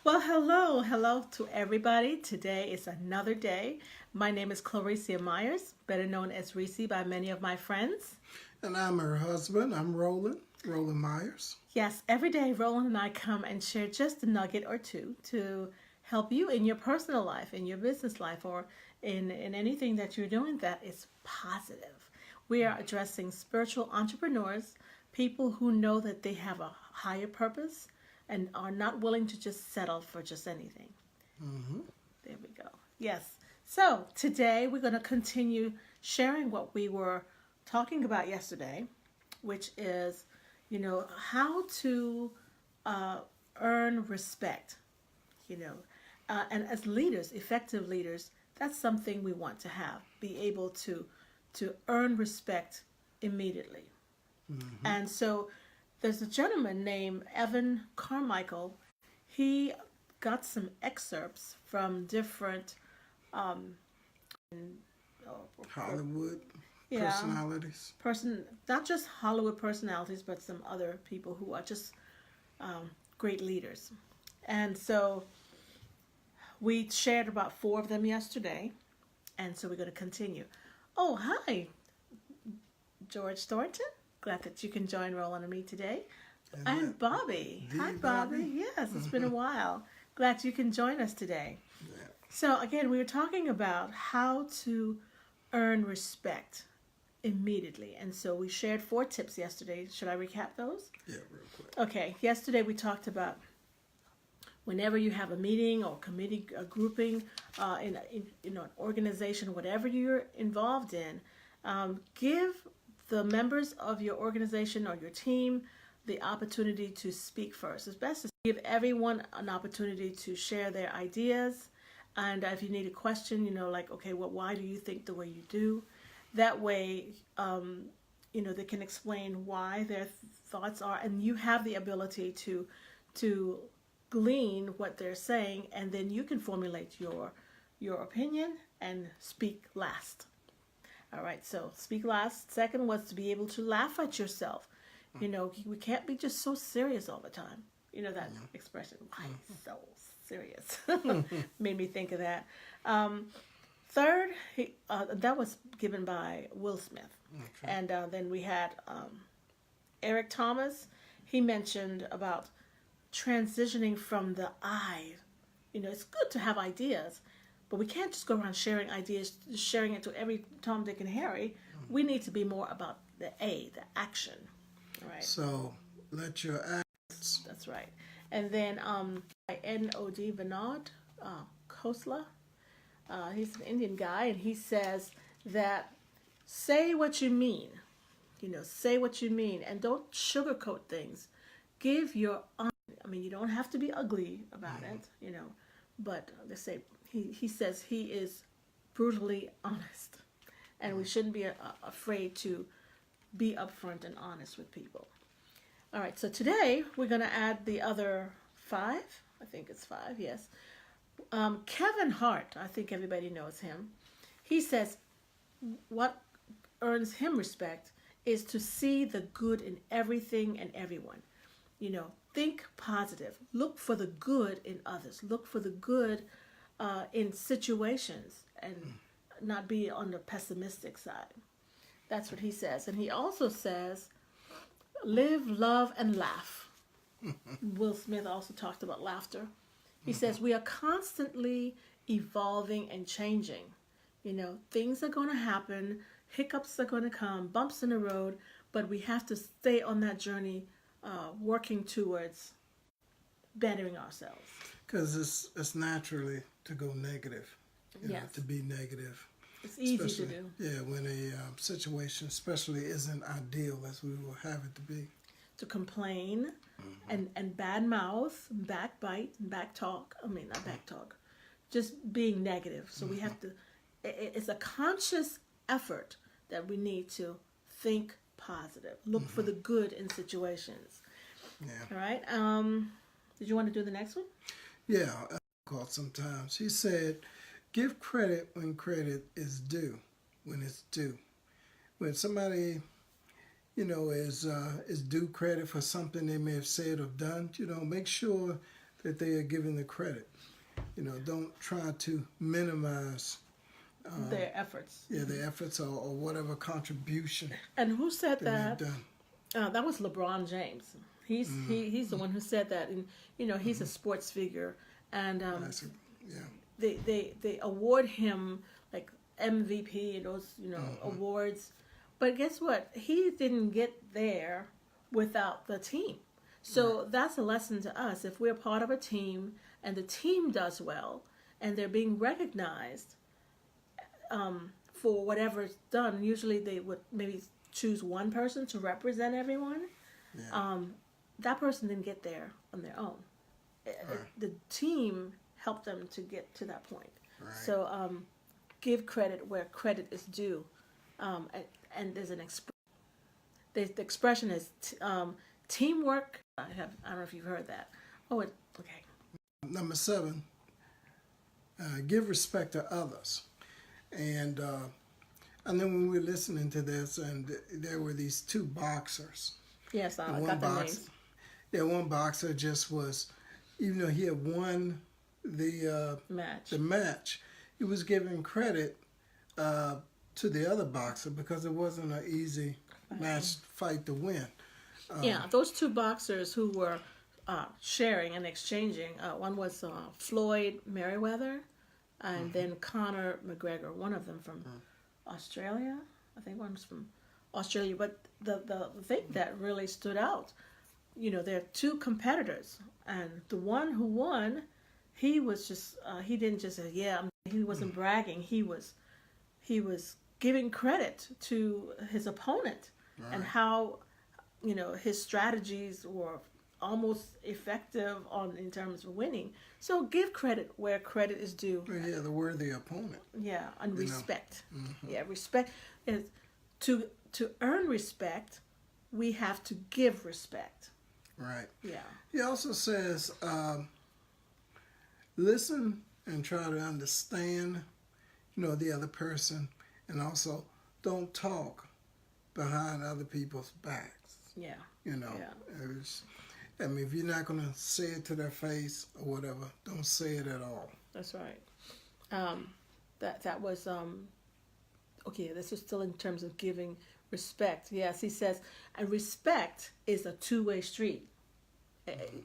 Well, hello to everybody. Today is another day. My name is Claricia Myers, better known as Recie by many of my friends. And I'm her husband. I'm Roland Myers. Yes, every day Roland and I come and share just a nugget or two to help you in your personal life, in your business life, or in anything that you're doing that is positive. We are addressing spiritual entrepreneurs, people who know that they have a higher purpose and are not willing to just settle for just anything. Mm-hmm. There we go. Yes. So today we're going to continue sharing what we were talking about yesterday, which is, how to uh, earn respect. You know, and as leaders, effective leaders, that's something we want to have. Be able to earn respect immediately. Mm-hmm. And so there's a gentleman named Evan Carmichael. He got some excerpts from different um, Hollywood yeah, personalities. not just Hollywood personalities, but some other people who are just um, great leaders. And so we shared about four of them yesterday, and so we're going to continue. Oh, hi, George Thornton. Glad that you can join Roland and me today. And Bobby. Hi, Bobby. Yes, it's been a while. Glad you can join us today. Yeah. So, again, we were talking about how to earn respect immediately. And so we shared four tips yesterday. Should I recap those? Yeah, real quick. Okay, yesterday we talked about whenever you have a meeting or committee grouping in an organization, whatever you're involved in, give the members of your organization or your team the opportunity to speak first. It's best to give everyone an opportunity to share their ideas. And if you need a question, like, okay, well, why do you think the way you do? That way, they can explain why their thoughts are, and you have the ability to glean what they're saying, and then you can formulate your opinion and speak last. All right, so speak last. Second was to be able to laugh at yourself. We can't be just so serious all the time. You know that expression, why so serious? Made me think of that. Third, that was given by Will Smith. Okay. And then we had Eric Thomas. He mentioned about transitioning from the I. It's good to have ideas, but we can't just go around sharing ideas, sharing it to every Tom, Dick, and Harry. We need to be more about the A, the action. All right. So let your acts. That's right. And then by N.O.D. Vinod Khosla, he's an Indian guy, and he says that say what you mean. Say what you mean, and don't sugarcoat things. Give your you don't have to be ugly about it, but they say he says he is brutally honest, and we shouldn't be afraid to be upfront and honest with people. All right, so today we're going to add the other five. I think it's five, yes. Kevin Hart, I think everybody knows him. He says what earns him respect is to see the good in everything and everyone. Think positive. Look for the good in others. Look for the good in situations, and not be on the pessimistic side. That's what he says. And he also says, live, love, and laugh. Will Smith also talked about laughter. He says, we are constantly evolving and changing. Things are going to happen, hiccups are going to come, bumps in the road, but we have to stay on that journey, working towards bettering ourselves. Because it's naturally to go negative, Yes. to be negative. It's easy Especially, to do. Yeah, when a situation especially isn't ideal as we will have it to be. To complain and bad mouth, backbite, and back talk. Not back talk. Just being negative. So we have to, it's a conscious effort that we need to think positive. Look for the good in situations. Yeah. All right. Did you want to do the next one? Yeah, I call sometimes. He said, give credit when credit is due, when it's due. When somebody, is due credit for something they may have said or done, make sure that they are given the credit. You know, don't try to minimize their efforts. Yeah, their efforts or whatever contribution. And who said that? Done. That was LaBron James. He's the one who said that, and you know he's a sports figure, and they award him like MVP and those awards, but guess what? He didn't get there without the team. So that's a lesson to us. If we're part of a team and the team does well and they're being recognized for whatever's done, usually they would maybe choose one person to represent everyone. Yeah. That person didn't get there on their own. The team helped them to get to that point. Right. So give credit where credit is due. And there's an the expression is teamwork. I don't know if you've heard that. Okay. Number 7, give respect to others. And then when we were listening to this, and there were these 2 boxers. Yes, I got the names. Yeah, one boxer just was, even though he had won the match, he was giving credit to the other boxer because it wasn't an easy fight to win. Those 2 boxers who were sharing and exchanging. One was Floyd Merriwrather, and then Connor McGreggor. One of them from Australia. I think one was from Australia. But the thing that really stood out, there are 2 competitors, and the one who won, he was just he didn't just say he wasn't bragging. He was giving credit to his opponent and how his strategies were almost effective in terms of winning. So give credit where credit is due. Yeah, the worthy opponent. Yeah, and respect. Yeah, respect is to earn respect. We have to give respect. Right. Yeah. He also says, listen and try to understand, the other person, and also don't talk behind other people's backs. Yeah. If you're not going to say it to their face or whatever, don't say it at all. That's right. That was okay. This is still in terms of giving respect. Yes, he says, and respect is a 2-way street.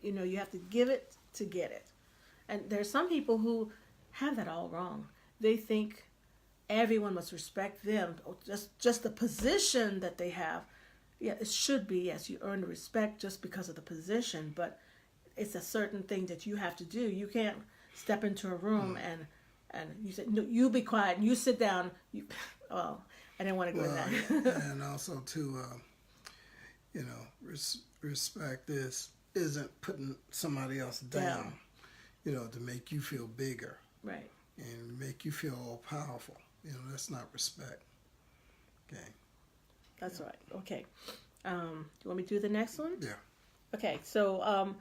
You have to give it to get it. And there's some people who have that all wrong. They think everyone must respect them, or just the position that they have. Yeah, it should be, yes, you earn the respect just because of the position, but it's a certain thing that you have to do. You can't step into a room and you say, no, you be quiet, and you sit down. I didn't want to go there. And also to, respect isn't putting somebody else down, to make you feel bigger. Right. And make you feel all powerful. That's not respect. Okay. That's right. Okay. Do you want me to do the next one? Yeah. Okay. So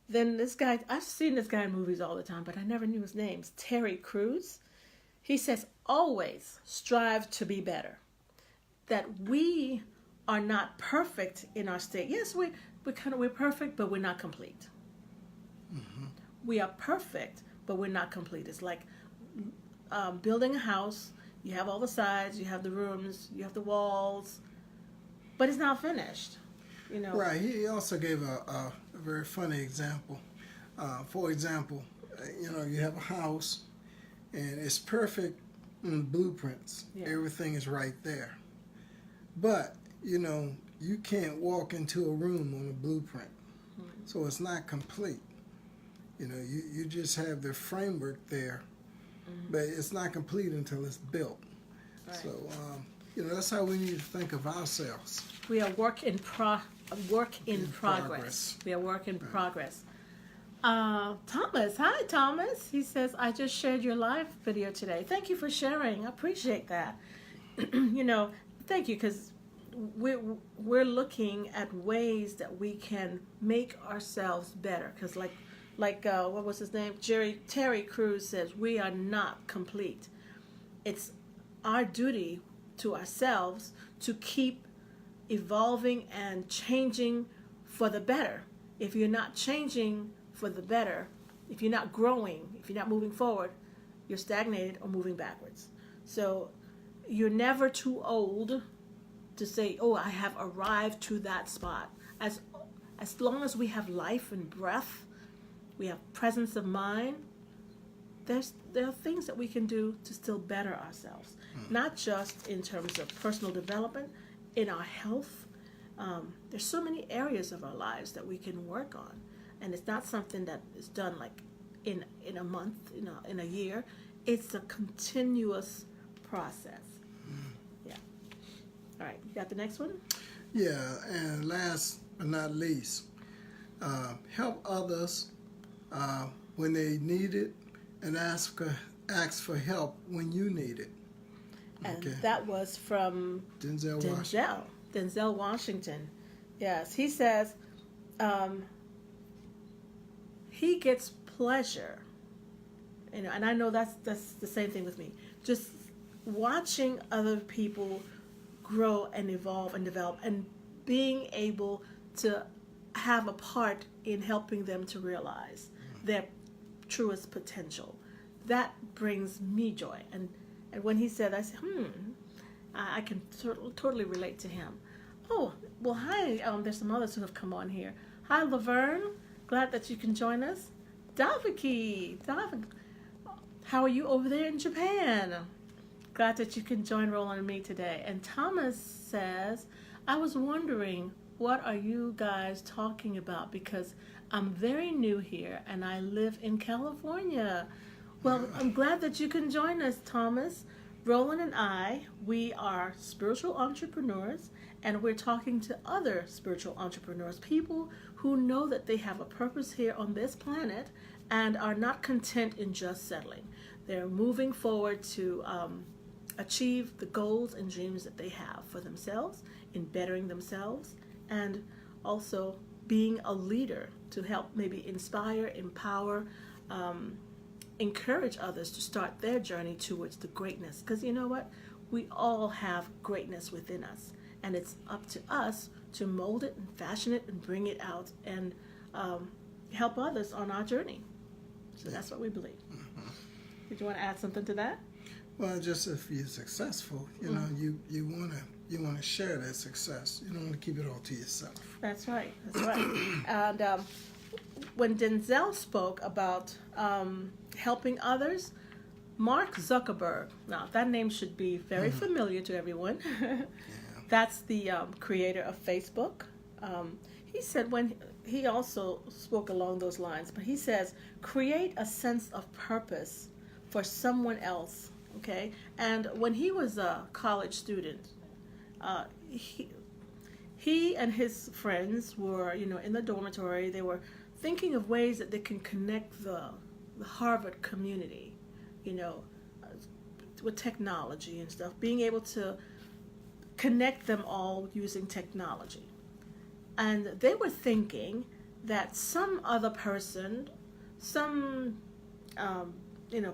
then this guy, I've seen this guy in movies all the time, but I never knew his name. It's Terry Cruize. He says, always strive to be better. That we are not perfect in our state. Yes, we're perfect, but we're not complete. Mm-hmm. We are perfect, but we're not complete. It's like building a house. You have all the sides, you have the rooms, you have the walls, but it's not finished. Right. He also gave a very funny example. For example, you have a house, and it's perfect in the blueprints. Yeah. Everything is right there. But, you can't walk into a room on a blueprint. Mm-hmm. So it's not complete. You just have the framework there, but it's not complete until it's built. Right. So, that's how we need to think of ourselves. We are work in progress. We are work in progress. Thomas, hi Thomas. He says, I just shared your live video today. Thank you for sharing. I appreciate that. Thank you, because we're looking at ways that we can make ourselves better. Because like what was his name? Terry Cruize says, we are not complete. It's our duty to ourselves to keep evolving and changing for the better. If you're not changing for the better, if you're not growing, if you're not moving forward, you're stagnated or moving backwards. So you're never too old to say, oh, I have arrived to that spot. As long as we have life and breath, we have presence of mind, there are things that we can do to still better ourselves, not just in terms of personal development, in our health. There's so many areas of our lives that we can work on, and it's not something that is done like in a month, in a year. It's a continuous process. Yeah. All right, you got the next one? Yeah, and last but not least, help others when they need it, and ask for help when you need it. And that was from Denzel Washington. Yes, he says he gets pleasure, and I know that's the same thing with me. Just watching other people grow and evolve and develop, and being able to have a part in helping them to realize their truest potential. That brings me joy. And when he said, I said, I can totally relate to him. Oh, well, hi. There's some others who have come on here. Hi, Laverne. Glad that you can join us. Daviki. How are you over there in Japan? Glad that you can join Roland and me today. And Thomas says, I was wondering, what are you guys talking about? Because I'm very new here and I live in California. Well, I'm glad that you can join us, Thomas. Roland and I, we are spiritual entrepreneurs, and we're talking to other spiritual entrepreneurs, people who know that they have a purpose here on this planet and are not content in just settling. They're moving forward to achieve the goals and dreams that they have for themselves, in bettering themselves, and also being a leader to help maybe inspire, empower, encourage others to start their journey towards the greatness. Because you know what? We all have greatness within us, and it's up to us to mold it and fashion it and bring it out and help others on our journey. So that's what we believe. Did you want to add something to that? Well, just if you're successful, you know, you want to share that success. You don't want to keep it all to yourself. That's right. That's right. And when Denzel spoke about helping others, Mark Zuckerberg, now that name should be very familiar to everyone. That's the creator of Facebook. He said he also spoke along those lines, but he says, create a sense of purpose for someone else, okay? And when he was a college student, he and his friends were, in the dormitory. They were thinking of ways that they can connect the Harvard community, with technology and stuff, being able to connect them all using technology. And they were thinking that some other person, some,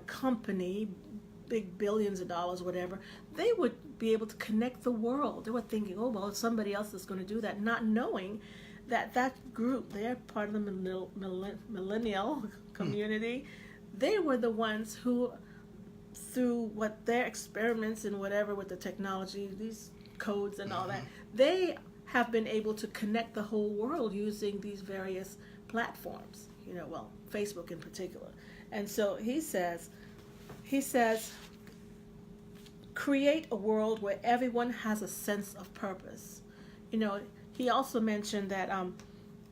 company, big billions of dollars, whatever, they would be able to connect the world. They were thinking, oh, well, somebody else is going to do that, not knowing that group, they're part of the millennial community. They were the ones who, through what their experiments and whatever with the technology, these codes and all that, they have been able to connect the whole world using these various platforms, Facebook in particular. And so he says, create a world where everyone has a sense of purpose. He also mentioned that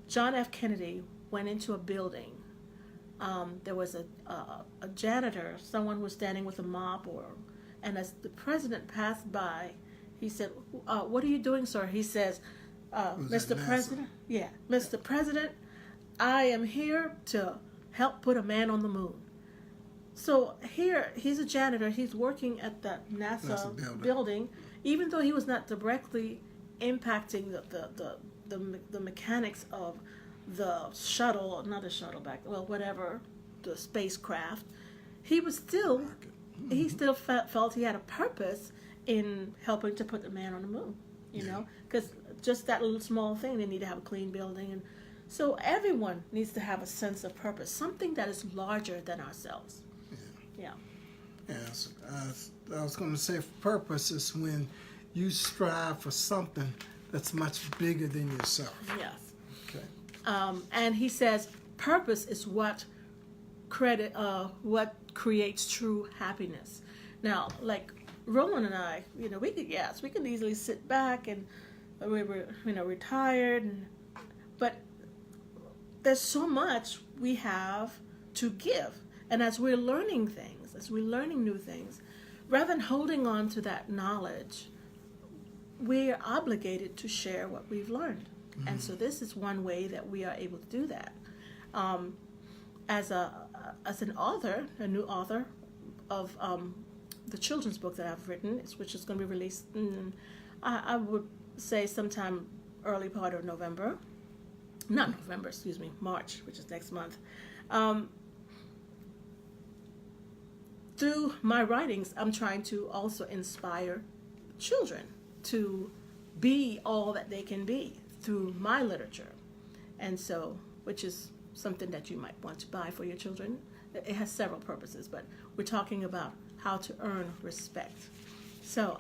John F. Kennedy went into a building. There was a janitor, someone was standing with a mop, and as the president passed by, he said, what are you doing, sir? He says, Mr. President, Mr. President, I am here to help put a man on the moon. So here, he's a janitor. He's working at that NASA building, even though he was not directly impacting the mechanics of the shuttle, not the shuttle whatever, the spacecraft. He was still, he still felt he had a purpose in helping to put the man on the moon, because just that little small thing, they need to have a clean building. And So everyone needs to have a sense of purpose, something that is larger than ourselves. Yeah. Yes, I was going to say purpose is when you strive for something that's much bigger than yourself. Yes. Okay. And he says purpose is what creates true happiness. Now, like Roland and I, we could easily sit back and we were, retired, but there's so much we have to give. And as we're learning things, as we're learning new things, rather than holding on to that knowledge, we're obligated to share what we've learned. Mm-hmm. And so this is one way that we are able to do that. As an author, a new author of the children's book that I've written, which is going to be released, I would say sometime early part of November. Not November, excuse me, March, which is next month. Through my writings, I'm trying to also inspire children to be all that they can be through my literature. And so, which is something that you might want to buy for your children. It has several purposes, but we're talking about how to earn respect. So,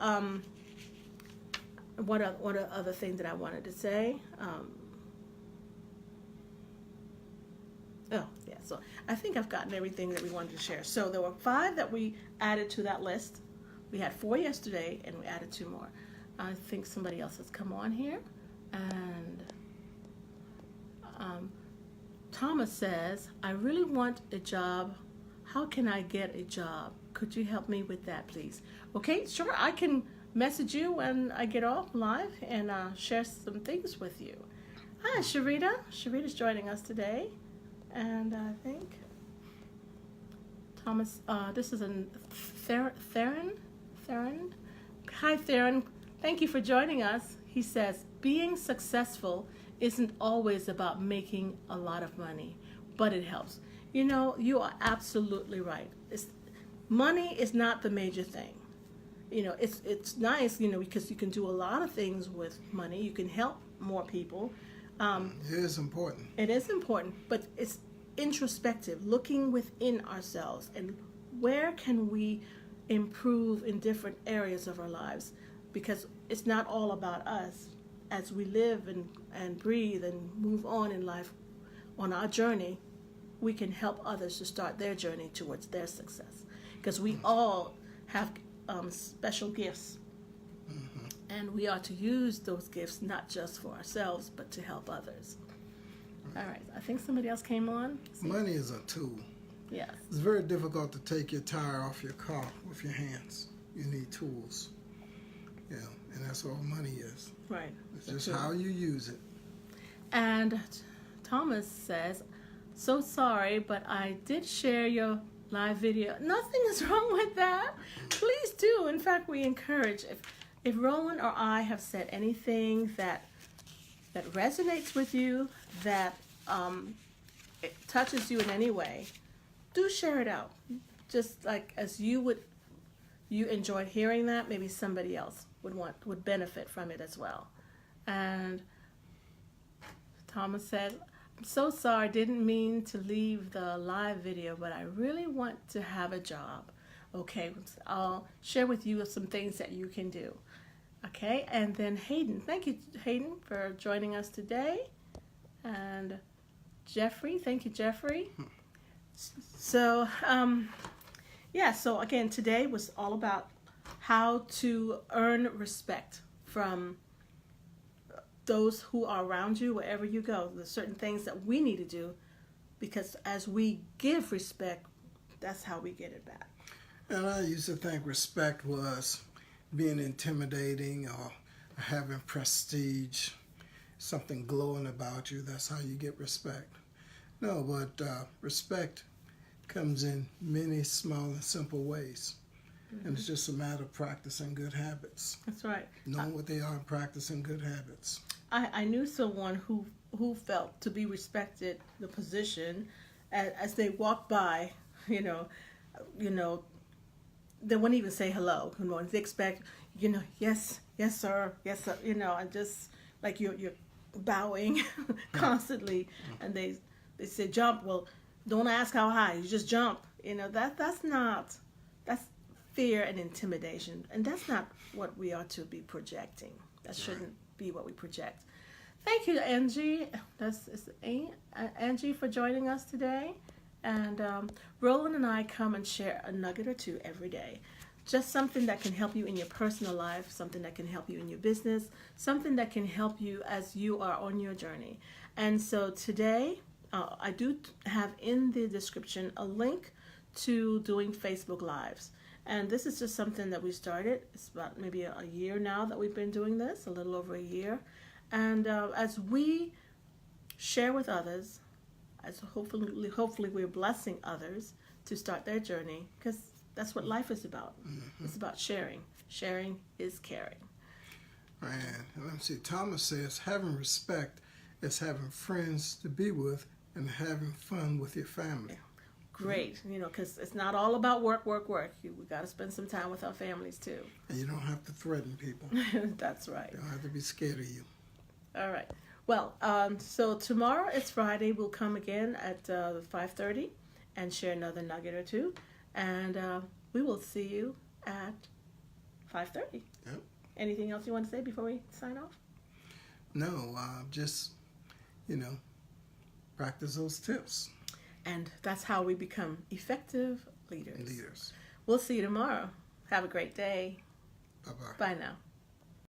what other thing that I wanted to say? So I think I've gotten everything that we wanted to share. So there were 5 that we added to that list. We had 4 yesterday, and we added 2 more. I think somebody else has come on here. And Thomas says, I really want a job. How can I get a job? Could you help me with that, please? Okay, sure. I can message you when I get off live and share some things with you. Hi, Sharita. Sharita's joining us today. And I think Thomas, this is a Theron. Hi, Theron. Thank you for joining us. He says, being successful isn't always about making a lot of money, but it helps. You are absolutely right. Money is not the major thing. It's nice, because you can do a lot of things with money. You can help more people. It is important. It is important, but it's introspective, looking within ourselves and where can we improve in different areas of our lives, because it's not all about us. As we live and breathe and move on in life, on our journey, we can help others to start their journey towards their success, because we all have special gifts. Mm-hmm. And we are to use those gifts not just for ourselves, but to help others. All right. I think somebody else came on. Money is a tool. Yes. It's very difficult to take your tire off your car with your hands. You need tools. Yeah, and that's all money is. Right. It's just how you use it. And Thomas says, so sorry, but I did share your live video. Nothing is wrong with that. Please do. In fact, we encourage, if Roland or I have said anything that resonates with you, that it touches you in any way, do share it out. Just like as you enjoyed hearing that, maybe somebody else would benefit from it as well. And Thomas said, I'm so sorry, didn't mean to leave the live video, but I really want to have a job. Okay, I'll share with you some things that you can do. Okay, and then Hayden. Thank you, Hayden, for joining us today. And Jeffrey, thank you, Jeffrey. So, so again, today was all about how to earn respect from those who are around you wherever you go. There's certain things that we need to do, because as we give respect, that's how we get it back. And I used to think respect was being intimidating or having prestige, something glowing about you. That's how you get respect. No, but respect comes in many small and simple ways. Mm-hmm. And it's just a matter of practicing good habits. That's right. Knowing what they are and practicing good habits. I knew someone who felt to be respected the position as they walked by, they wouldn't even say hello. They expect, yes, sir, and just like you're bowing constantly, and they say jump. Well, don't ask how high. You just jump. You know, that's fear and intimidation, and that's not what we are to be projecting. That shouldn't be what we project. Thank you, Angie. That's Angie for joining us today. And Roland and I come and share a nugget or two every day. Just something that can help you in your personal life, something that can help you in your business, something that can help you as you are on your journey. And so today, I do have in the description a link to doing Facebook Lives. And this is just something that we started. It's about maybe a year now that we've been doing this, a little over a year. And as we share with others, as hopefully we're blessing others to start their journey, because that's what life is about. Mm-hmm. It's about sharing. Sharing is caring. And let me see. Thomas says, having respect is having friends to be with and having fun with your family. Yeah. Great, you know, because it's not all about work. We got to spend some time with our families too. And you don't have to threaten people. That's right. They don't have to be scared of you. All right. Well, so tomorrow it's Friday. We'll come again at 5:30 and share another nugget or two. And we will see you at 5:30. Yep. Anything else you want to say before we sign off? No, just, practice those tips. And that's how we become effective leaders. Leaders. We'll see you tomorrow. Have a great day. Bye-bye. Bye now.